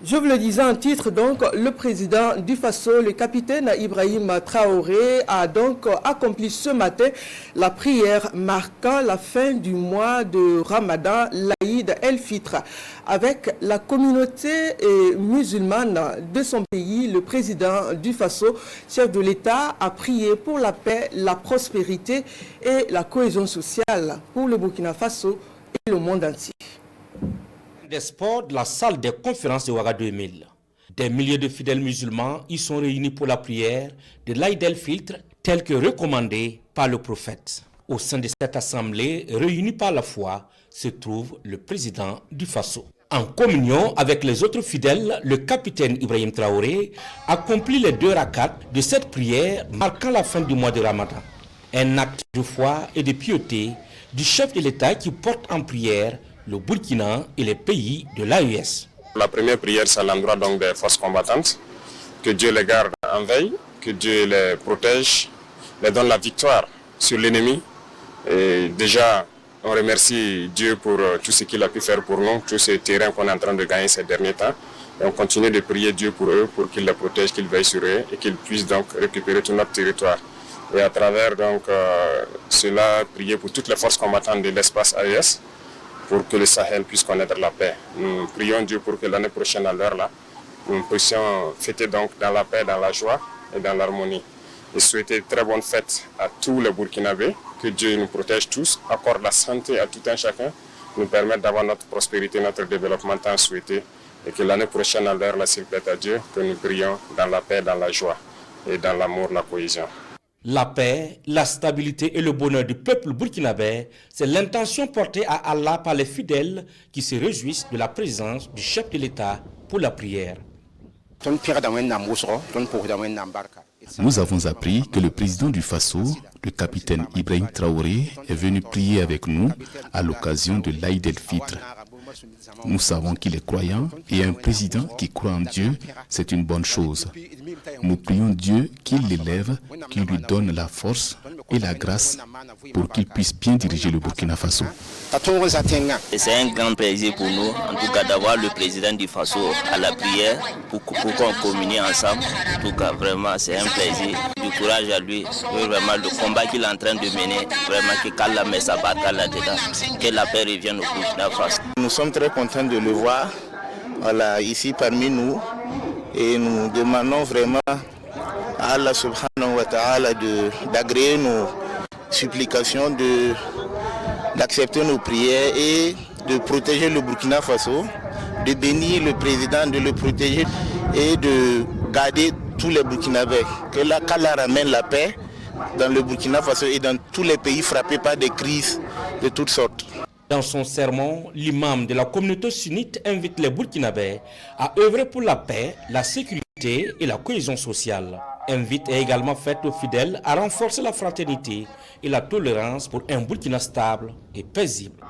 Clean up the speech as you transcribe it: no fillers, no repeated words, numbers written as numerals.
Je vous le disais en titre, donc, le président du Faso, le capitaine Ibrahim Traoré, a donc accompli ce matin la prière marquant la fin du mois de Ramadan, l'Aïd el-Fitr. Avec la communauté musulmane de son pays, le président du Faso, chef de l'État, a prié pour la paix, la prospérité et la cohésion sociale pour le Burkina Faso et le monde entier. Des sports de la salle des conférences de Ouagadougou 2000. Des milliers de fidèles musulmans y sont réunis pour la prière de l'Aïd el-Fitr tel que recommandé par le prophète. Au sein de cette assemblée, réunie par la foi, se trouve le président du Faso. En communion avec les autres fidèles, le capitaine Ibrahim Traoré accomplit les 2 rakats de cette prière marquant la fin du mois de Ramadan. Un acte de foi et de piété du chef de l'État qui porte en prière le Burkina et les pays de l'AES. La première prière, c'est à l'endroit donc des forces combattantes. Que Dieu les garde en veille, que Dieu les protège, les donne la victoire sur l'ennemi. Et déjà, on remercie Dieu pour tout ce qu'il a pu faire pour nous, tout ce terrain qu'on est en train de gagner ces derniers temps. Et on continue de prier Dieu pour eux, pour qu'il les protège, qu'il veille sur eux et qu'ils puissent donc récupérer tout notre territoire. Et à travers donc cela, prier pour toutes les forces combattantes de l'espace AES, pour que le Sahel puisse connaître la paix. Nous prions Dieu pour que l'année prochaine, à l'heure là, nous puissions fêter donc dans la paix, dans la joie et dans l'harmonie. Et souhaiter de très bonnes fêtes à tous les Burkinabés, que Dieu nous protège tous, accorde la santé à tout un chacun, nous permette d'avoir notre prospérité, notre développement tant souhaité, et que l'année prochaine, à l'heure là, s'il plaît à Dieu, que nous prions dans la paix, dans la joie et dans l'amour, la cohésion. La paix, la stabilité et le bonheur du peuple burkinabé, c'est l'intention portée à Allah par les fidèles qui se réjouissent de la présence du chef de l'État pour la prière. Nous avons appris que le président du Faso, le capitaine Ibrahim Traoré, est venu prier avec nous à l'occasion de l'Aïd el-Fitr. Nous savons qu'il est croyant et un président qui croit en Dieu, c'est une bonne chose. Nous prions Dieu qu'il l'élève, qu'il lui donne la force et la grâce pour qu'il puisse bien diriger le Burkina Faso. C'est un grand plaisir pour nous, en tout cas d'avoir le président du Faso à la prière pour qu'on communie ensemble. En tout cas, vraiment, c'est un plaisir. Du courage à lui, vraiment le combat qu'il est en train de mener, vraiment que qu'Allah met sa bataille là-dedans, que la paix revienne au Burkina Faso. Nous sommes très contents de le voir ici parmi nous et nous demandons vraiment à Allah subhanahu wa ta'ala d'agréer nos supplications, d'accepter nos prières et de protéger le Burkina Faso, de bénir le président, de le protéger et de garder tous les Burkinabés. Qu'Allah ramène la paix dans le Burkina Faso et dans tous les pays frappés par des crises de toutes sortes. Dans son sermon, l'imam de la communauté sunnite invite les Burkinabés à œuvrer pour la paix, la sécurité et la cohésion sociale. Invite et également fait aux fidèles à renforcer la fraternité et la tolérance pour un Burkina stable et paisible.